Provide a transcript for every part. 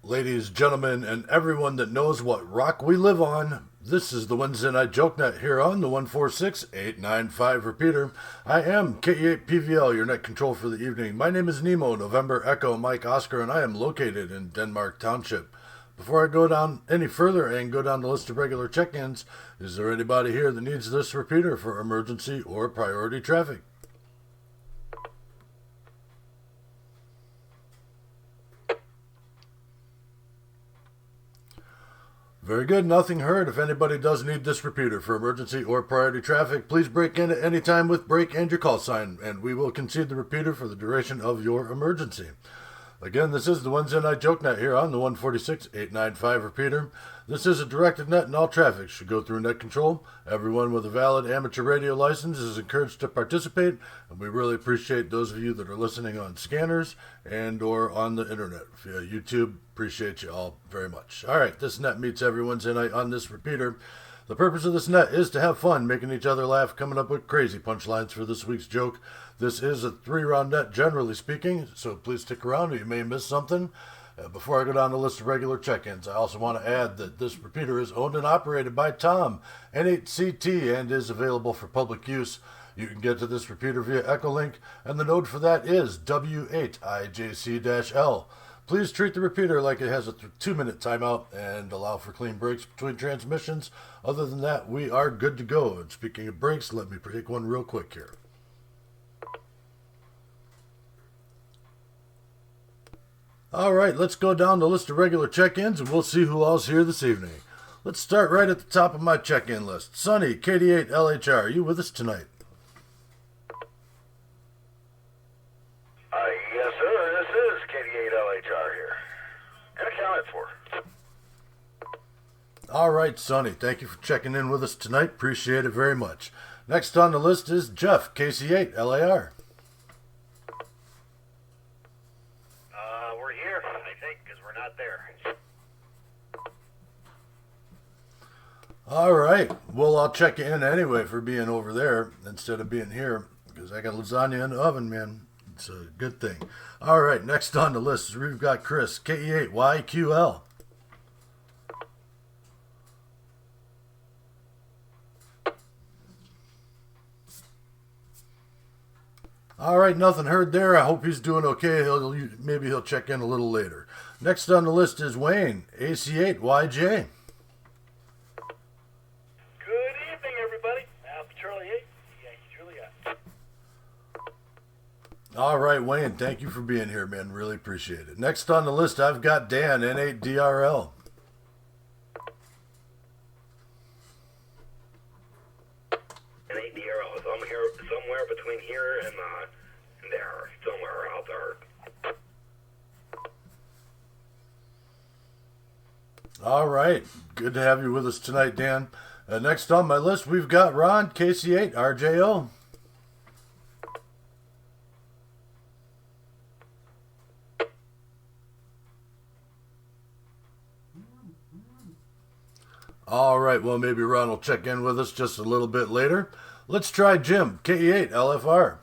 Ladies, gentlemen, and everyone that knows what rock we live on, this is the Wednesday Night Jokenet here on the 146895 repeater. I am KE8PVL, your net control for the evening. My name is Nemo, November Echo Mike Oscar, and I am located in Denmark Township. Before I go down any further and go down the list of regular check-ins, is there anybody here that needs this repeater for emergency or priority traffic? Very good, nothing heard. If anybody does need this repeater for emergency or priority traffic, please break in at any time with break and your call sign, and we will concede the repeater for the duration of your emergency. Again, this is the Wednesday Night Jokenet here on the 146895 repeater. This is a directed net and all traffic should go through net control. Everyone with a valid amateur radio license is encouraged to participate, and we really appreciate those of you that are listening on scanners and or on the internet via YouTube. Appreciate you all very much. All right, this net meets every Wednesday night on this repeater. The purpose of this net is to have fun, making each other laugh, coming up with crazy punchlines for this week's joke. This is a 3-round net, generally speaking, so please stick around or you may miss something. Before I go down the list of regular check-ins, I also want to add that this repeater is owned and operated by Tom, N8CT, and is available for public use. You can get to this repeater via Echolink, and the node for that is W8IJC-L. Please treat the repeater like it has a 2-minute timeout and allow for clean breaks between transmissions. Other than that, we are good to go. And speaking of breaks, let me take one real quick here. All right, let's go down the list of regular check-ins, and we'll see who all's here this evening. Let's start right at the top of my check-in list. Sonny, KD8LHR, are you with us tonight? Yes, sir. This is KD8LHR here. And accounted for. All right, Sonny, thank you for checking in with us tonight. Appreciate it very much. Next on the list is Jeff, KC8LAR. We're here, I think, because we're not there. All right. Well, I'll check you in anyway for being over there instead of being here because I got lasagna in the oven, man. It's a good thing. All right. Next on the list is we've got Chris, KE8YQL. All right, nothing heard there. I hope he's doing okay. Maybe he'll check in a little later. Next on the list is Wayne, AC8YJ. Good evening, everybody. Alpha Charlie 8, Yankee Juliet. All right, Wayne, thank you for being here, man. Really appreciate it. Next on the list, I've got Dan, N8DRL. N8DRL is somewhere between here and there. Somewhere out there. All right. Good to have you with us tonight, Dan. Next on my list, we've got Ron, KC8RJO. All right. Well, maybe Ron will check in with us just a little bit later. Let's try Jim, KE8LFR.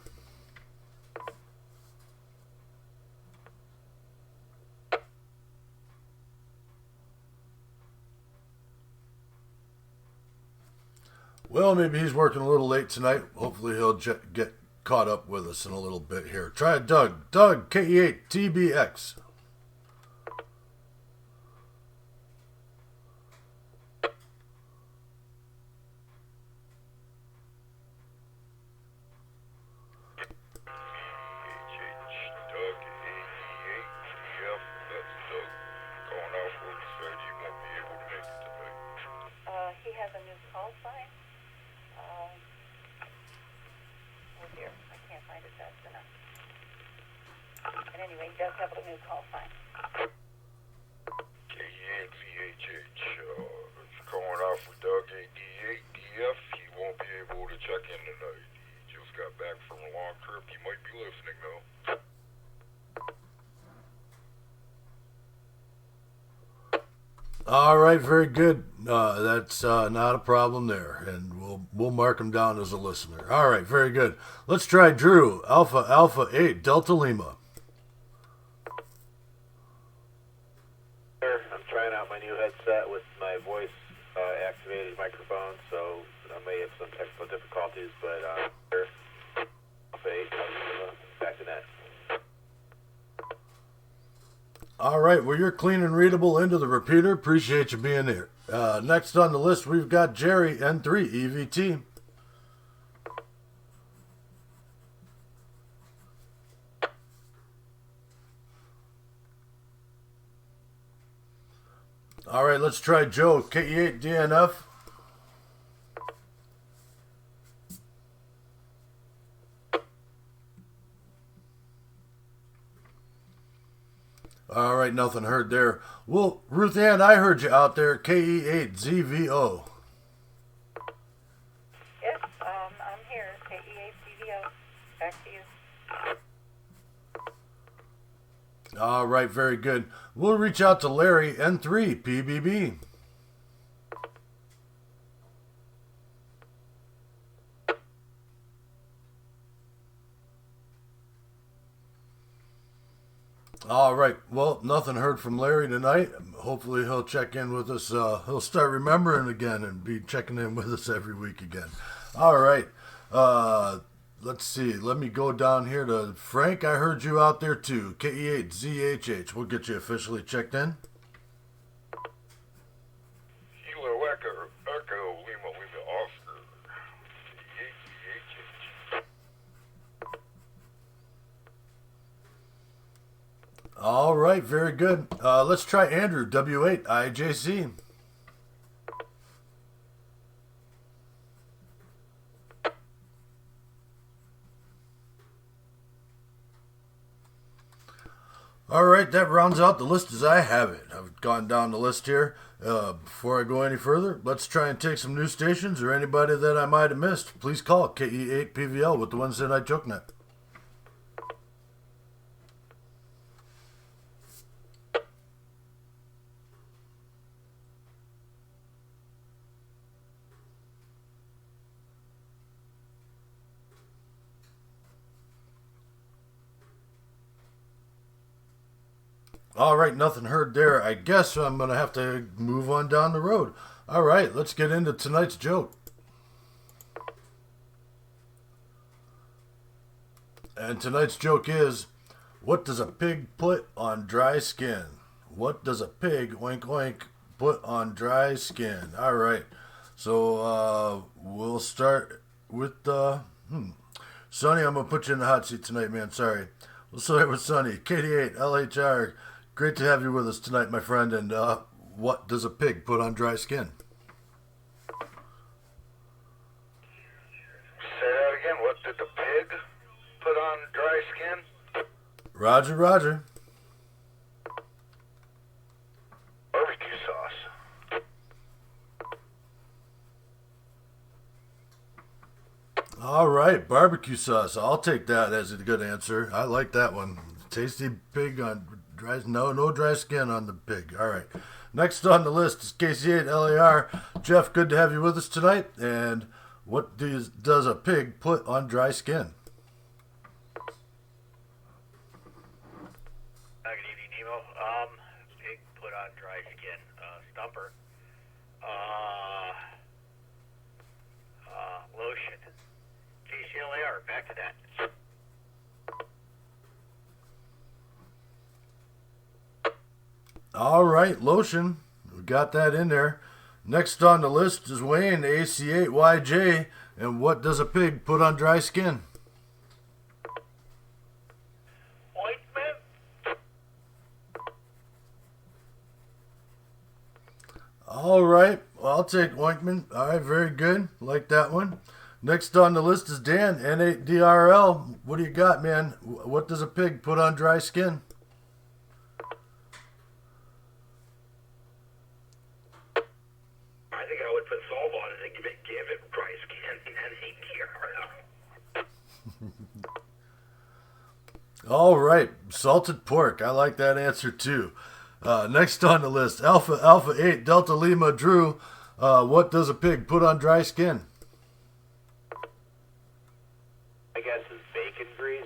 Well, maybe he's working a little late tonight. Hopefully he'll get caught up with us in a little bit here. Try Doug. Doug, KE8TBX. He has a new call sign. Oh dear, I can't find it fast enough. But anyway, he does have a new call sign. KNVHH, it's going off with Doug AD8DF. He won't be able to check in tonight. He just got back from a long trip. He might be listening though. All right, very good. That's not a problem there, and we'll mark him down as a listener. All right, very good. Let's try Drew, Alpha 8 Delta Lima. headset with my voice activated microphone, so I may have some technical difficulties, but back to that. All right, well, you're clean and readable into the repeater. Appreciate you being here. Next on the list, we've got Jerry, N3, EVT. All right, let's try Joe, KE8, DNF. All right, nothing heard there. Well, Ruth Ann, I heard you out there, KE8ZVO. Yes, I'm here. KE8CVO. Back to you. All right, very good. We'll reach out to Larry, N3, PBB. All right. Well, nothing heard from Larry tonight. Hopefully he'll check in with us. He'll start remembering again and be checking in with us every week again. All right. Let's see. Let me go down here to Frank. I heard you out there too. KE8ZHH. We'll get you officially checked in. Kilo Echo Lima Oscar. All right. Very good. Let's try Andrew, W8, IJC. All right, that rounds out the list as I have it. I've gone down the list here. Before I go any further, let's try and take some new stations or anybody that I might have missed. Please call KE8PVL with the Wednesday Night Jokenet. All right, nothing heard there. I guess I'm going to have to move on down the road. All right, let's get into tonight's joke. And tonight's joke is, what does a pig put on dry skin? What does a pig, oink oink, put on dry skin? All right, so we'll start with, Sonny, I'm going to put you in the hot seat tonight, man. Sorry. We'll start with Sonny, KD8, LHR. Great to have you with us tonight, my friend. And what does a pig put on dry skin? Say that again. What did the pig put on dry skin? Roger, roger. Barbecue sauce. All right, barbecue sauce. I'll take that as a good answer. I like that one. Tasty pig on dry. No dry skin on the pig. All right. Next on the list is KC8 LAR. Jeff, good to have you with us tonight. And what does a pig put on dry skin? Good evening, Nemo. Pig put on dry skin. Stumper. Lotion. KCLAR. Back to that. All right, lotion. We got that in there. Next on the list is Wayne, AC8YJ. And what does a pig put on dry skin? Oinkment. All right. Well, I'll take ointment. All right, very good. Like that one. Next on the list is Dan, N8DRL. What do you got, man? What does a pig put on dry skin? I think I would put salt on it and give it dry skin and ATRL. All right. Salted pork. I like that answer, too. Next on the list, Alpha 8, Delta Lima Drew. What does a pig put on dry skin? I guess it's bacon grease.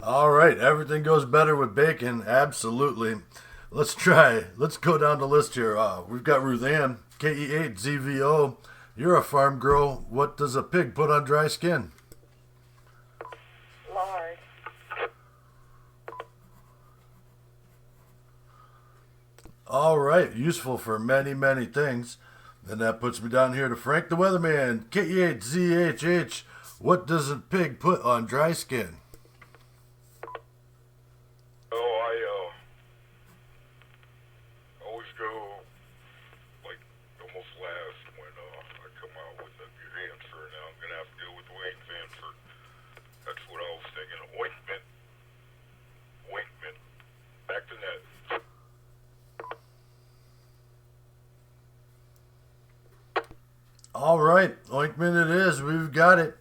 All right, everything goes better with bacon. Absolutely. Let's try. Let's go down the list here. We've got Ruth Ann, KE8ZVO. You're a farm girl. What does a pig put on dry skin? Lard. All right, useful for many, many things. And that puts me down here to Frank the Weatherman, KE8ZHH. What does a pig put on dry skin? I always go like almost last when I come out with a good answer. Now I'm gonna have to go with Wayne's answer. That's what I was thinking. Oinkment. Oinkment. Back to net. All right, ointment it is. We've got it.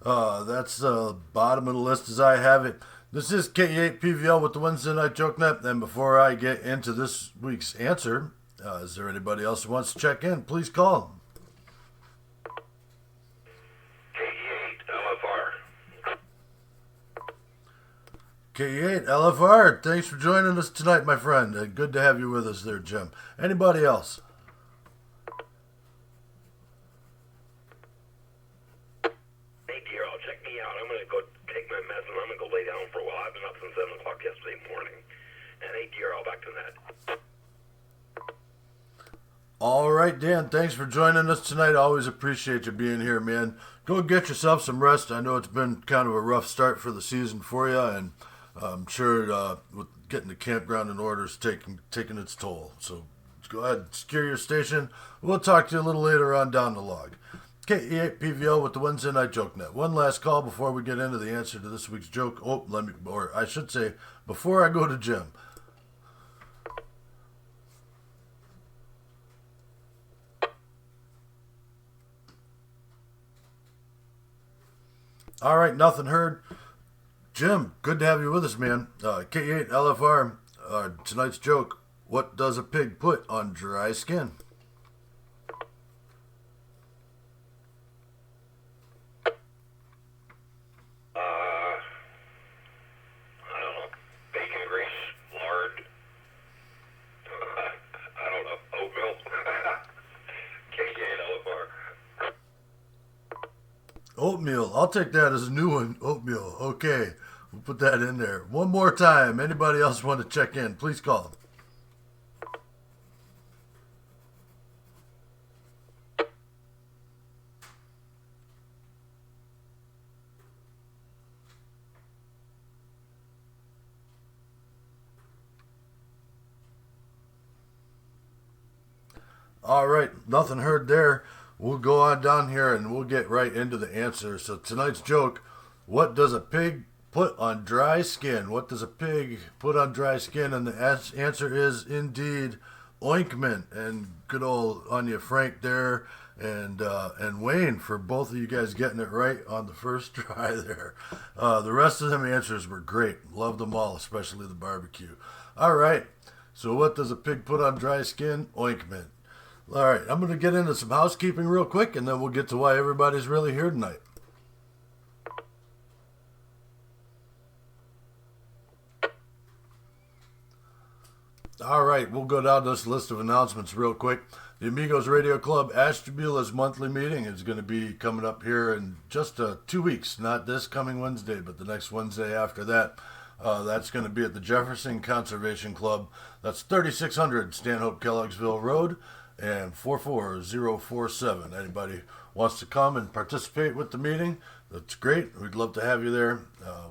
That's the bottom of the list as I have it. This is K8PVL with the Wednesday Night Jokenet. And before I get into this week's answer, is there anybody else who wants to check in? Please call. K8 LFR. K8 LFR, thanks for joining us tonight, my friend. Good to have you with us there, Jim. Anybody else? Hey, dear, check me out. I'm going to go take my meds and I'm going to go lay down for a while. I've been up since 7 o'clock yesterday morning. And hey, dear, back to that. All right, Dan, thanks for joining us tonight. Always appreciate you being here, man. Go get yourself some rest. I know it's been kind of a rough start for the season for you, and I'm sure with getting the campground in order is taking its toll. So go ahead and secure your station. We'll talk to you a little later on down the log. KE8PVL with the Wednesday Night Jokenet. One last call before we get into the answer to this week's joke. Or I should say, before I go to Jim. All right, nothing heard. Jim, good to have you with us, man. K8 LFR, tonight's joke. What does a pig put on dry skin? I don't know. Bacon grease, lard. I don't know. Oatmeal. K8 LFR. Oatmeal. I'll take that as a new one. Oatmeal. Okay. We'll put that in there. One more time. Anybody else want to check in? Please call. All right. Nothing heard there. We'll go on down here and we'll get right into the answer. So tonight's joke, what does a pig put on dry skin? What does a pig put on dry skin? And the answer is indeed oinkment. And good old Anya Frank there and Wayne for both of you guys getting it right on the first try there. The rest of them answers were great. Loved them all, especially the barbecue. All right. So what does a pig put on dry skin? Oinkment. All right, I'm going to get into some housekeeping real quick, and then we'll get to why everybody's really here tonight. All right, we'll go down this list of announcements real quick. The Amigos Radio Club Ashtabula's monthly meeting is going to be coming up here in just 2 weeks. Not this coming Wednesday, but the next Wednesday after that. That's going to be at the Jefferson Conservation Club. That's 3600 Stanhope, Kelloggsville Road. And 44047. Anybody wants to come and participate with the meeting, that's great. We'd love to have you there.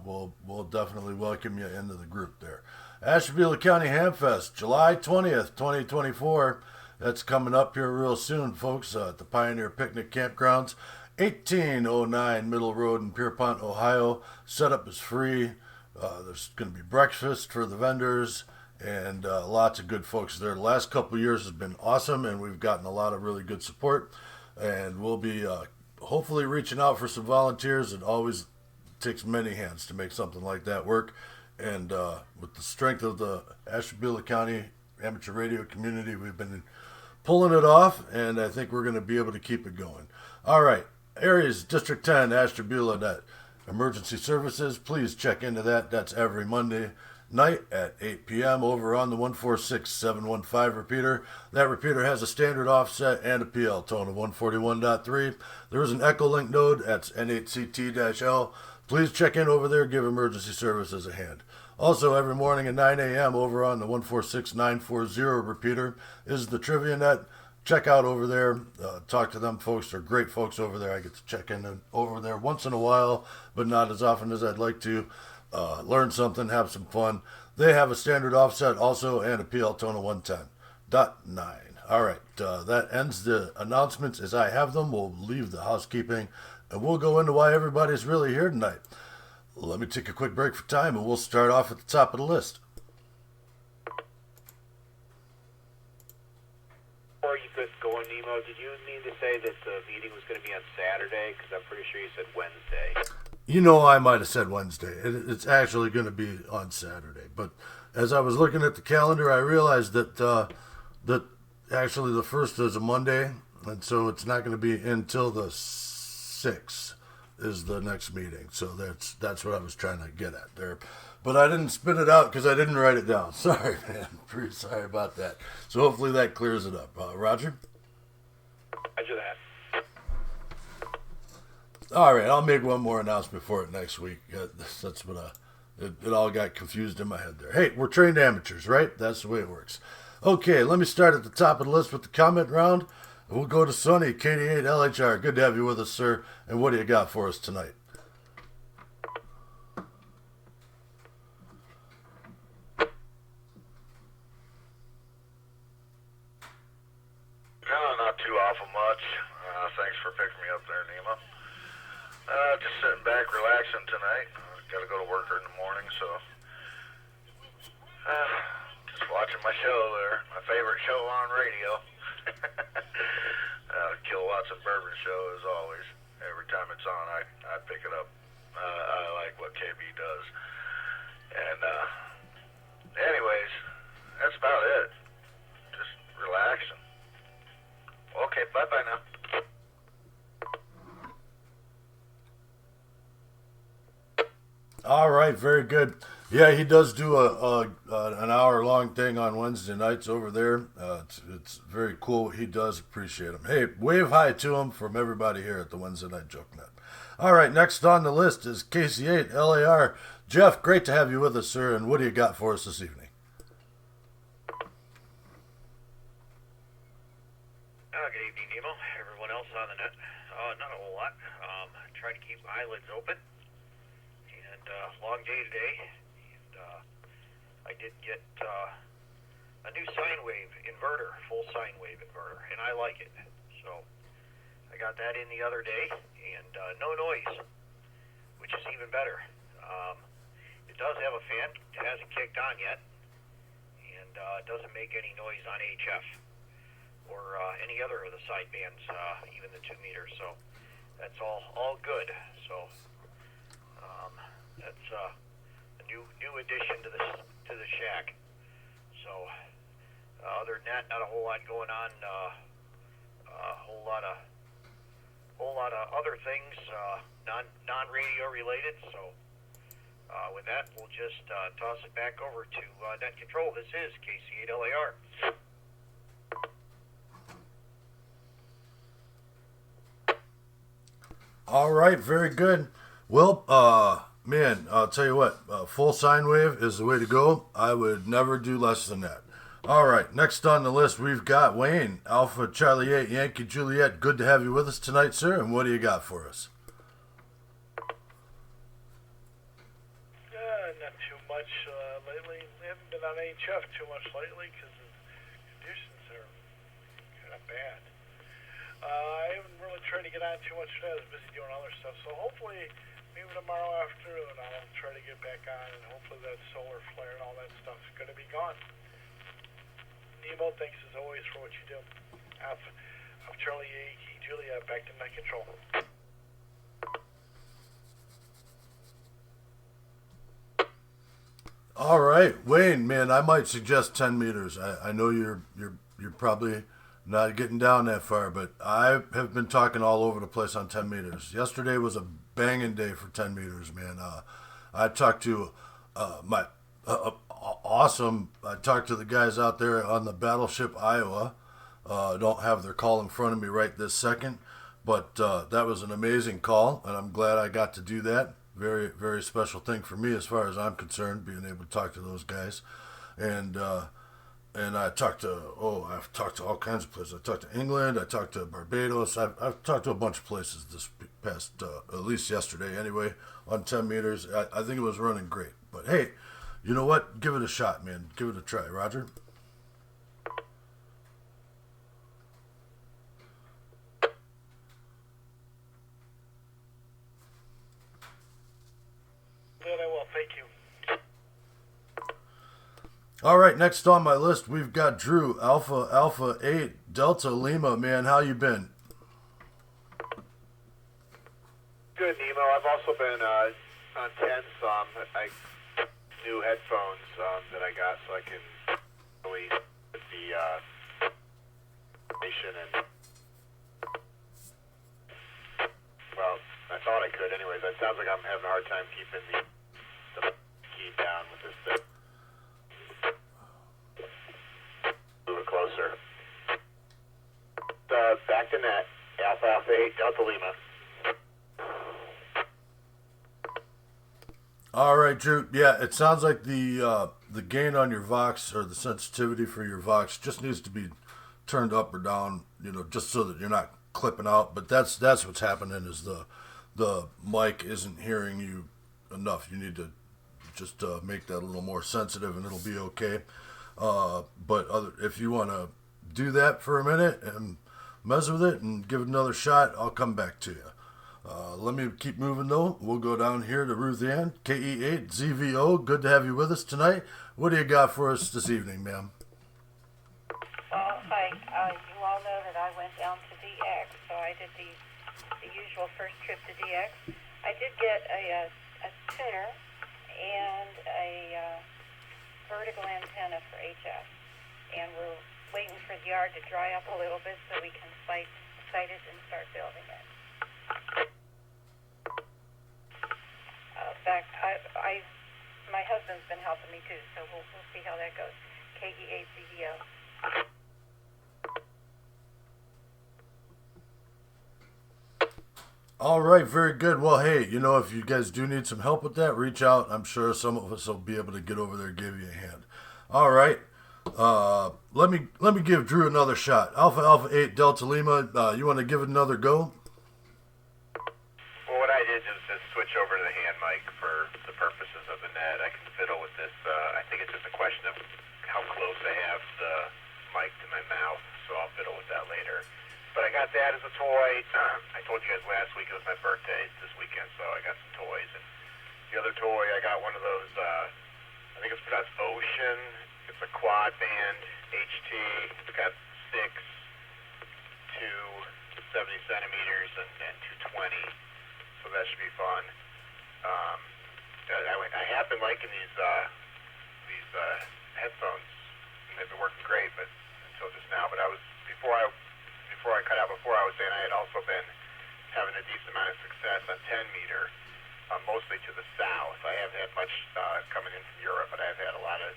We'll definitely welcome you into the group there. Ashtabula County Hamfest, July 20th, 2024. That's coming up here real soon, folks, at the Pioneer Picnic Campgrounds, 1809 Middle Road in Pierpont, Ohio. Setup is free. There's going to be breakfast for the vendors. And lots of good folks there. The last couple of years has been awesome, and we've gotten a lot of really good support. And we'll be hopefully reaching out for some volunteers. It always takes many hands to make something like that work. And with the strength of the Ashtabula County amateur radio community, we've been pulling it off, and I think we're going to be able to keep it going. All right, areas, District 10, Ashtabula, emergency services, please check into that. That's every Monday night at 8 p.m. over on the 146715 repeater. That repeater has a standard offset and a PL tone of 141.3. There is an Echolink node, that's N8CT-L. Please check in over there, give emergency services a hand. Also, every morning at 9 a.m. over on the 146940 repeater is the Trivia Net. Check out over there, talk to them folks. They're great folks over there. I get to check in over there once in a while, but not as often as I'd like to. Learn something, have some fun. They have a standard offset also and a PL tone of 110.9. All right, that ends the announcements as I have them. We'll leave the housekeeping and we'll go into why everybody's really here tonight. Let me take a quick break for time and we'll start off at the top of the list. Before you could go on, Nemo, did you mean to say that the meeting was going to be on Saturday? Because I'm pretty sure you said Wednesday. You know, I might have said Wednesday. It's actually going to be on Saturday. But as I was looking at the calendar, I realized that that actually the 1st is a Monday, and so it's not going to be until the 6th is the next meeting. So that's what I was trying to get at there. But I didn't spit it out because I didn't write it down. Sorry, man. Pretty sorry about that. So hopefully that clears it up. Roger? Roger that. All right, I'll make one more announcement for it next week. That's what it all got confused in my head there. Hey, we're trained amateurs, right? That's the way it works. Okay, let me start at the top of the list with the comment round. We'll go to Sonny, KD8 LHR. Good to have you with us, sir. And what do you got for us tonight? Not too awful much. Thanks for picking me up there, Nemo. Just sitting back, relaxing tonight. Got to go to work in the morning, so just watching my show there. My favorite show on radio. Kilowatts of Bourbon show, as always. Every time it's on, I pick it up. I like what KB does. And anyways, that's about it. Just relaxing. Okay, bye-bye now. All right, very good. Yeah, he does do an hour-long thing on Wednesday nights over there. It's very cool what he does. Appreciate him. Hey, wave hi to him from everybody here at the Wednesday Night Jokenet. All right, next on the list is KC8 LAR. Jeff, great to have you with us, sir. And what do you got for us this evening? Good evening, Nemo. Everyone else on the net. Not a whole lot. Try to keep eyelids open. And long day today. And I did get a new sine wave inverter, full sine wave inverter, and I like it. So I got that in the other day, and no noise, which is even better. It does have a fan. It hasn't kicked on yet, and it doesn't make any noise on HF or any other of the side bands, even the 2 meters. So that's all good. So that's a new addition to the shack. So other than that, not a whole lot going on. A whole lot of other things, non-radio related. So with that, we'll just toss it back over to Net Control. This is KC8LAR. All right, very good. Well, man, I'll tell you what, full sine wave is the way to go. I would never do less than that. All right, next on the list, we've got Wayne, Alpha Charlie 8, Yankee Juliet. Good to have you with us tonight, sir. And what do you got for us? Not too much lately. We haven't been on HF too much lately because the conditions are kind of bad. I haven't really tried to get on too much today. I was busy doing other stuff. So hopefully, maybe tomorrow afternoon, I'll try to get back on, and hopefully that solar flare and all that stuff is going to be gone. Nemo, thanks as always for what you do. Alpha Charlie Yankee Juliet, back to Net Control. All right, Wayne, man, I might suggest 10 meters. I know you're probably not getting down that far, but I have been talking all over the place on 10 meters. Yesterday was a banging day for 10 meters, man. I talked to my awesome. I talked to the guys out there on the Battleship Iowa. Don't have their call in front of me right this second, but that was an amazing call, and I'm glad I got to do that. Very, very special thing for me as far as I'm concerned, being able to talk to those guys. And I've talked to all kinds of places. I talked to England. I talked to Barbados. I've talked to a bunch of places this past, at least yesterday anyway, on 10 meters. I think it was running great. But hey, you know what? Give it a shot, man. Give it a try. Roger? Good, I will. Thank you. All right, next on my list, we've got Drew, Alpha 8, Delta Lima. Man, how you been? Good, Nemo. I've also been on 10 some. I new headphones that I got so I can really with the nation and well, I thought I could. Anyways, it sounds like I'm having a hard time keeping the key down with this thing. Move it closer. Back to net. Alpha 8, Delta Lima. All right, Drew. Yeah, it sounds like the gain on your Vox, or the sensitivity for your Vox, just needs to be turned up or down, just so that you're not clipping out. But that's what's happening, is the mic isn't hearing you enough. You need to just make that a little more sensitive, and it'll be okay. But if you want to do that for a minute and mess with it and give it another shot, I'll come back to you. Let me keep moving, though. We'll go down here to Ruth Ann, KE8ZVO. Good to have you with us tonight. What do you got for us this evening, ma'am? Well, you all know that I went down to DX, so I did the usual first trip to DX. I did get a tuner and a vertical antenna for HF, and we're waiting for the yard to dry up a little bit so we can site it and start building it. My husband's been helping me too, so we'll see how that goes. KE8CDO. All right, very good. Well, hey, if you guys do need some help with that, reach out. I'm sure some of us will be able to get over there and give you a hand. All right. Let me give Drew another shot. Alpha 8, Delta Lima. You want to give it another go? Well, what I did is just switch over to the hand mic for the purposes of the net. I can fiddle with this. I think it's just a question of how close I have the mic to my mouth, so I'll fiddle with that later. But I got that as a toy. I told you guys last week it was my birthday this weekend, so I got some toys. And the other toy, I got one of those, I think it's pronounced Ocean. It's a quad band HT. It's got 6 to 70 centimeters and 220. So that should be fun. I have been liking these headphones. They've been working great, but until just now. But before I cut out, before I was saying I had also been having a decent amount of success on 10 meter, mostly to the south. I haven't had much coming in from Europe, but I've had a lot of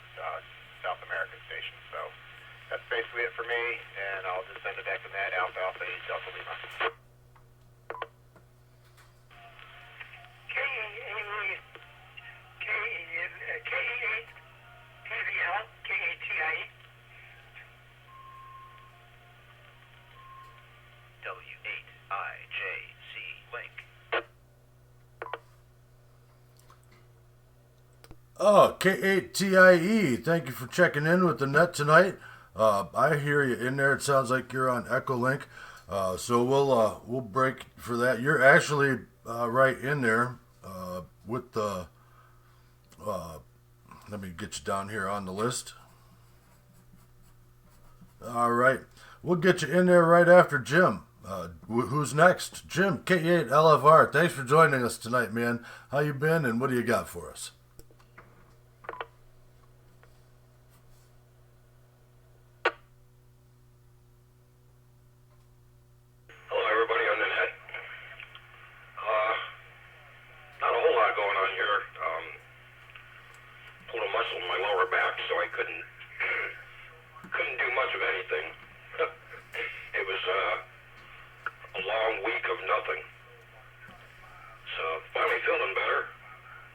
South American stations. So that's basically it for me, and I'll just send it back to that. Alpha 8, Delta Lima. KE8, KVL, KATIE. W8IJC link. Oh, K8TIE. Thank you for checking in with the net tonight. I hear you in there. It sounds like you're on Echolink. So we'll break for that. You're actually right in there with the. Let me get you down here on the list. All right, we'll get you in there right after Jim. Who's next? Jim, K8LFR. Thanks for joining us tonight, man. How you been, and what do you got for us? muscle in my lower back, so I couldn't do much of anything. It was a long week of nothing. So finally feeling better.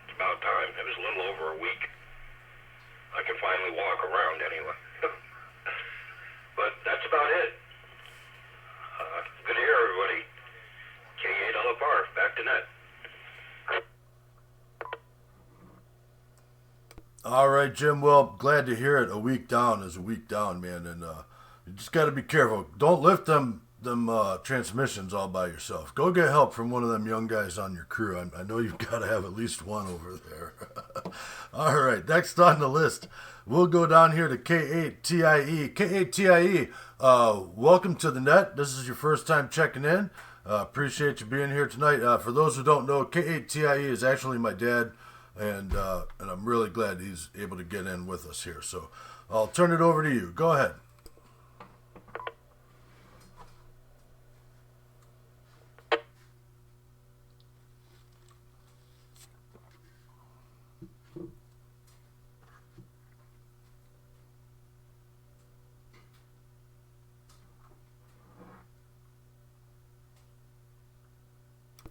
It's about time. It was a little over a week. I can finally walk around anyway. But that's about it. Good to hear everybody. K8LFR, back to net. All right, Jim. Well, glad to hear it. A week down is a week down, man, and you just got to be careful. Don't lift them transmissions all by yourself. Go get help from one of them young guys on your crew. I know you've got to have at least one over there. All right, next on the list, we'll go down here to K8TIE. K8TIE, welcome to the net. This is your first time checking in. Appreciate you being here tonight. For those who don't know, K8TIE is actually my dad, and I'm really glad he's able to get in with us here. So I'll turn it over to you. Go ahead.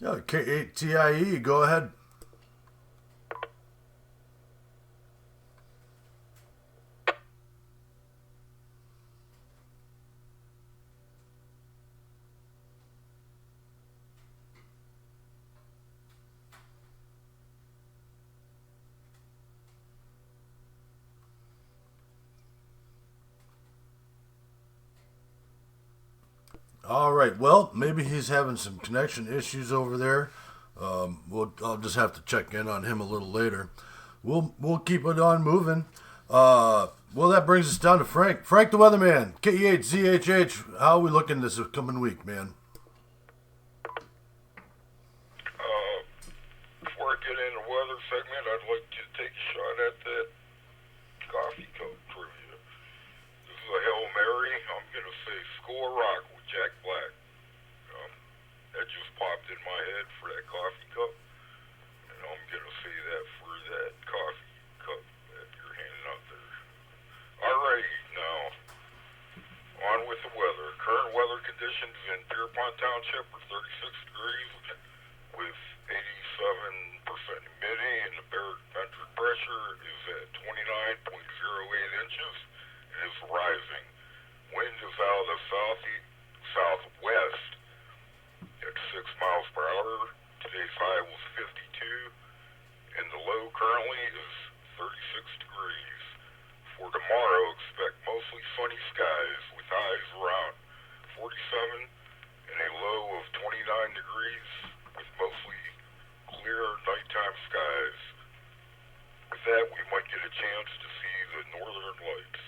Yeah, K8TIE, go ahead. All right. Well, maybe he's having some connection issues over there. I'll just have to check in on him a little later. We'll keep it on moving. Well, that brings us down to Frank. Frank the Weatherman, KE8ZHH. How are we looking this coming week, man? Before I get in the weather segment, I'd like to take a shot at that coffee cup trivia. This is a Hail Mary. I'm going to say Score Rock with Jack Black. That just popped in my head for that coffee cup. And I'm going to say that for that coffee cup that you're handing out there. Alrighty, now, on with the weather. Current weather conditions in Pierpont Township are 36 degrees with 87% humidity, and the barometric pressure is at 29.08 inches and is rising. Wind is out of the southwest at 6 miles per hour. Today's high was 52, and the low currently is 36 degrees. For tomorrow, expect mostly sunny skies with highs around 47 and a low of 29 degrees with mostly clear nighttime skies. With that, we might get a chance to see the northern lights.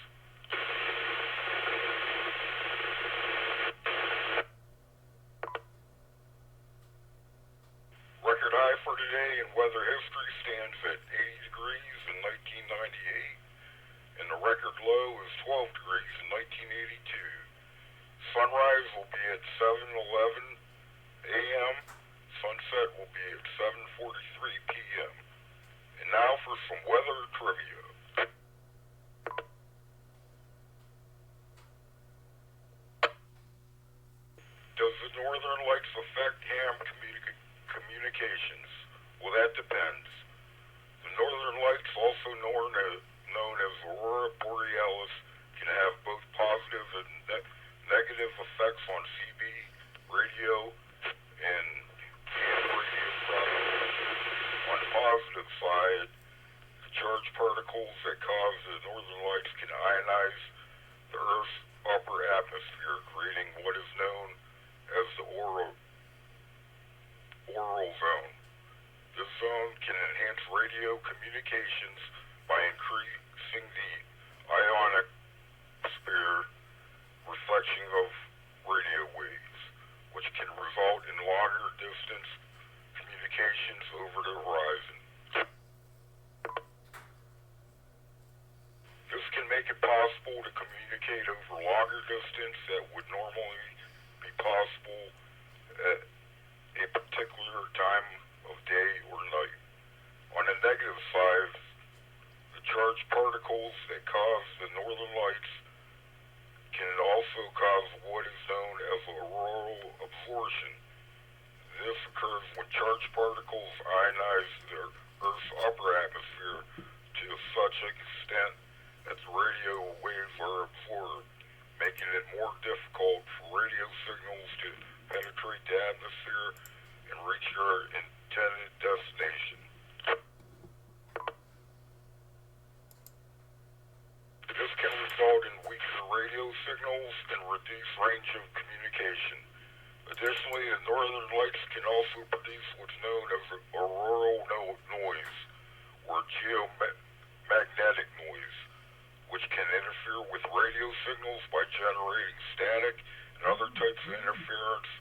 Record high for today in weather history stands at 80 degrees in 1998, and the record low is 12 degrees in 1982. Sunrise will be at 7:11 a.m. Sunset will be at 7:43 p.m. And now for some weather trivia. Does the northern lights affect ham communications? Well, that depends. The northern lights, also known as aurora borealis, can have both positive and negative effects on CB, radio, and radio products. On the positive side, the charged particles that cause the northern lights can ionize the Earth's upper atmosphere, creating what is known as the auroral zone. This zone can enhance radio communications by increasing the ionosphere reflection of radio waves, which can result in longer distance communications over the horizon. This can make it possible to communicate over longer distance that would normally be possible at a particular time of day or night. On the negative side, the charged particles that cause the northern lights can also cause what is known as auroral absorption. This occurs when charged particles ionize the Earth's upper atmosphere to such an extent that the radio waves are absorbed, making it more difficult for radio signals to penetrate the atmosphere and reach their intended destination. This can result in weaker radio signals and reduced range of communication. Additionally, the northern lights can also produce what's known as auroral noise, or geomagnetic noise, which can interfere with radio signals by generating static and other types of interference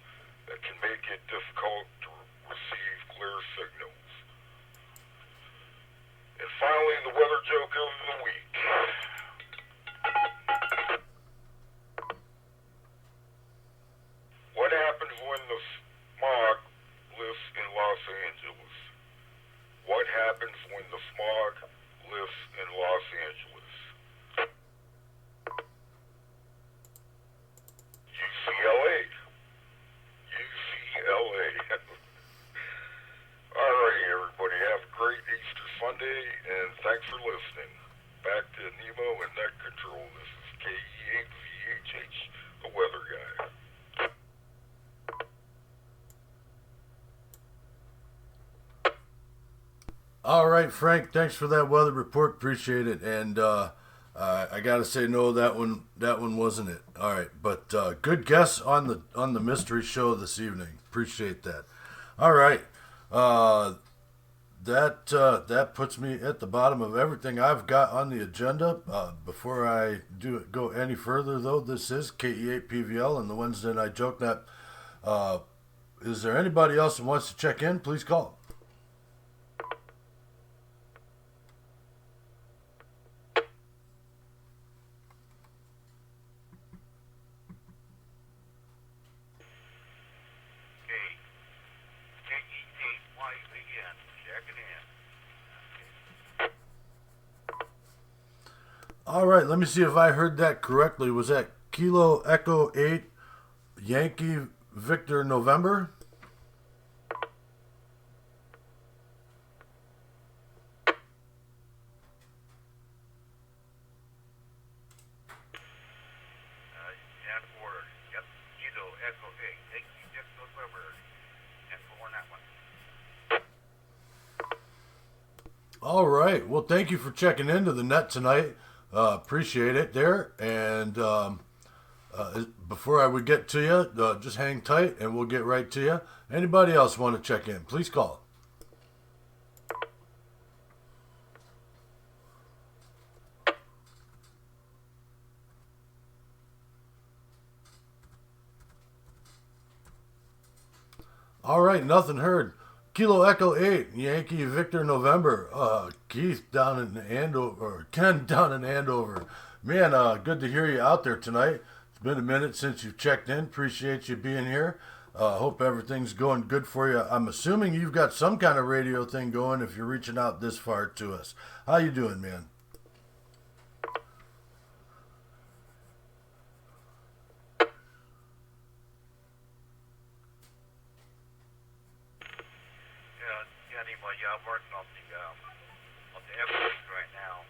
that can make it difficult to receive clear signals. And finally, the weather joke of the week. What happens when the smog lifts in Los Angeles? What happens when the smog lifts in Los Angeles? UCLA. UCLA. All right, everybody. Have a great Easter Sunday, and thanks for listening. Back to Nemo and Net Control. This is KE8VHH, the weather guy. All right, Frank. Thanks for that weather report. Appreciate it. And I gotta say, no, that one wasn't it. All right, but good guess on the mystery show this evening. Appreciate that. All right, that puts me at the bottom of everything I've got on the agenda. Before I go any further, though, this is KE8PVL and the Wednesday Night Jokenet. Is there anybody else who wants to check in? Please call. All right, let me see if I heard that correctly. Was that Kilo Echo 8 Yankee Victor November? Yep, Kilo Echo 8 Yankee Victor November. And for that one. All right. Well, thank you for checking into the net tonight. Appreciate it there. And before I would get to you, just hang tight and we'll get right to you. Anybody else want to check in? Please call. All right, nothing heard. Kilo Echo 8, Yankee Victor November. Keith down in Andover, or Ken down in Andover. Man, good to hear you out there tonight. It's been a minute since you've checked in. Appreciate you being here. Hope everything's going good for you. I'm assuming you've got some kind of radio thing going if you're reaching out this far to us. How you doing, man? I'm working on the Emergence right now.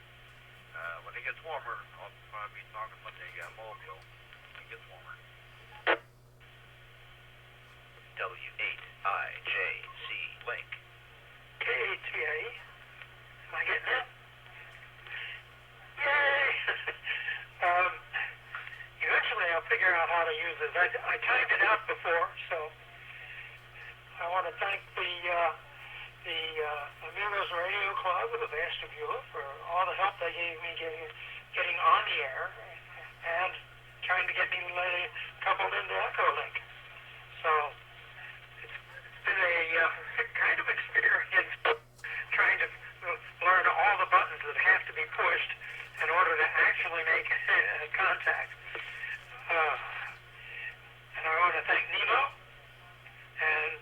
When it gets warmer, I'll probably be talking about the mobile when it gets warmer. W8IJC Link. KATA. Am I getting it? Yay! Eventually I'll figure out how to use this. I timed it out before, so I want to thank the Amigos Radio Club of Ashtabula for all the help they gave me getting on the air and trying to get me coupled into Echolink. So it's been a kind of experience trying to learn all the buttons that have to be pushed in order to actually make contact. And I want to thank Nemo and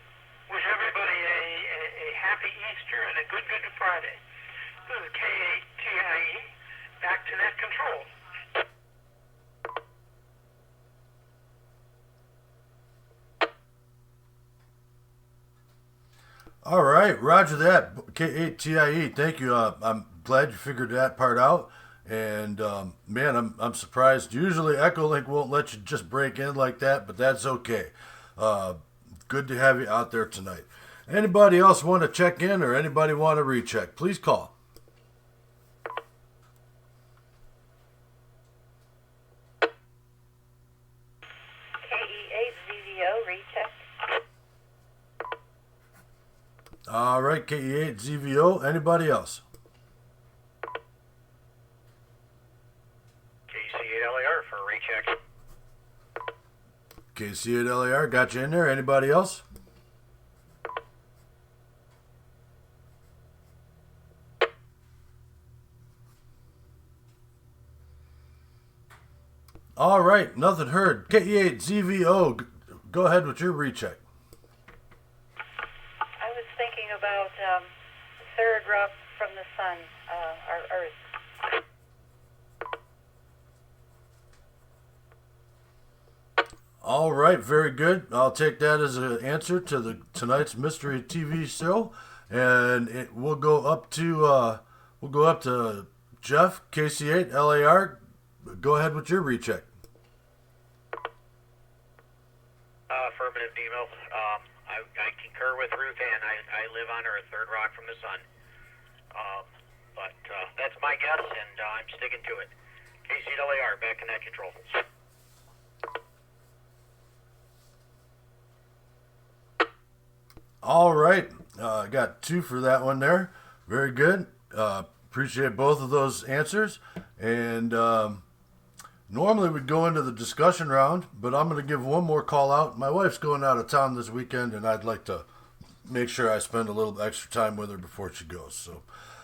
wish everybody a happy Easter and a good Friday. This is KATIE All right, roger that. K8TIE, thank you. I'm glad you figured that part out. And man, I'm surprised. Usually Echolink won't let you just break in like that, but that's okay. Good to have you out there tonight. Anybody else want to check in or anybody want to recheck? Please call. KE8ZVO, recheck. All right, KE8ZVO. Anybody else? KC8LAR for a recheck. KC8LAR, got you in there. Anybody else? All right, nothing heard. KE8ZVO, go ahead with your recheck. I was thinking about the third rock from the sun, our Earth. All right, very good. I'll take that as an answer to tonight's mystery TV show, and we'll go up to Jeff, KC8LAR. Go ahead with your recheck. Affirmative, Nemo. I concur with Ruth Ann. I live on Earth, third rock from the sun. But that's my guess, and I'm sticking to it. KC8LAR, back in that control. All right, I got 2 for that one there. Very good. Appreciate both of those answers. And normally we'd go into the discussion round, but I'm going to give one more call out. My wife's going out of town this weekend, and I'd like to make sure I spend a little extra time with her before she goes. So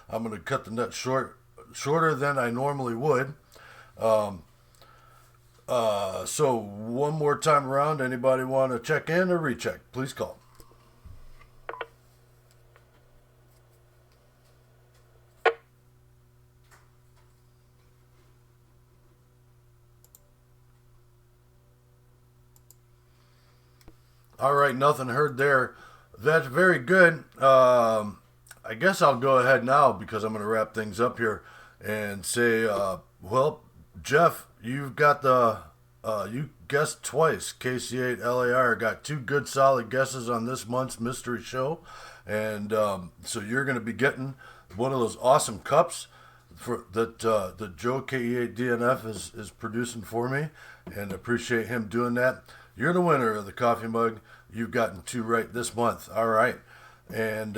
I'm going to cut the net shorter than I normally would. So one more time around, anybody want to check in or recheck? Please call. All right, nothing heard there. That's very good. I guess I'll go ahead now because I'm going to wrap things up here and say, well, Jeff, you've got you guessed twice. KC8LAR got 2 good solid guesses on this month's mystery show. And so you're going to be getting one of those awesome cups that Joe KE8DNF is producing for me, and appreciate him doing that. You're the winner of the coffee mug. You've gotten 2 right this month. All right. And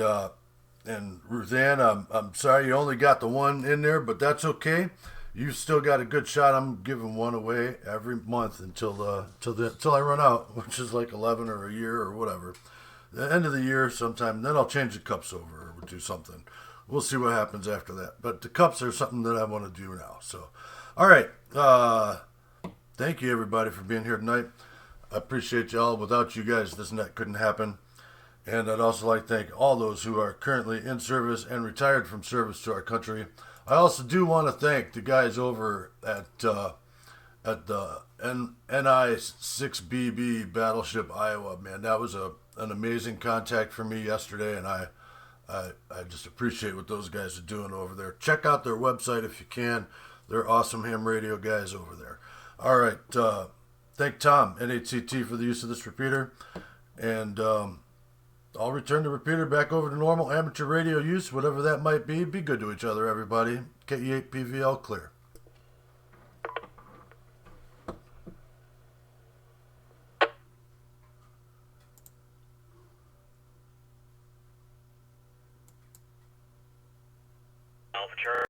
Ruth Ann, I'm sorry you only got the 1 in there, but that's okay. You still got a good shot. I'm giving 1 away every month until I run out, which is like 11 or a year or whatever. The end of the year sometime. Then I'll change the cups over or do something. We'll see what happens after that. But the cups are something that I want to do now. So, all right. Thank you everybody for being here tonight. I appreciate y'all. Without you guys, this net couldn't happen. And I'd also like to thank all those who are currently in service and retired from service to our country. I also do want to thank the guys over at the NI6BB Battleship Iowa. Man, that was an amazing contact for me yesterday, and I just appreciate what those guys are doing over there. Check out their website if you can. They're awesome ham radio guys over there. All right. Thank Tom, NHCT, for the use of this repeater. And I'll return the repeater back over to normal amateur radio use, whatever that might be. Be good to each other, everybody. KE8PVL clear. Alpha Charlie.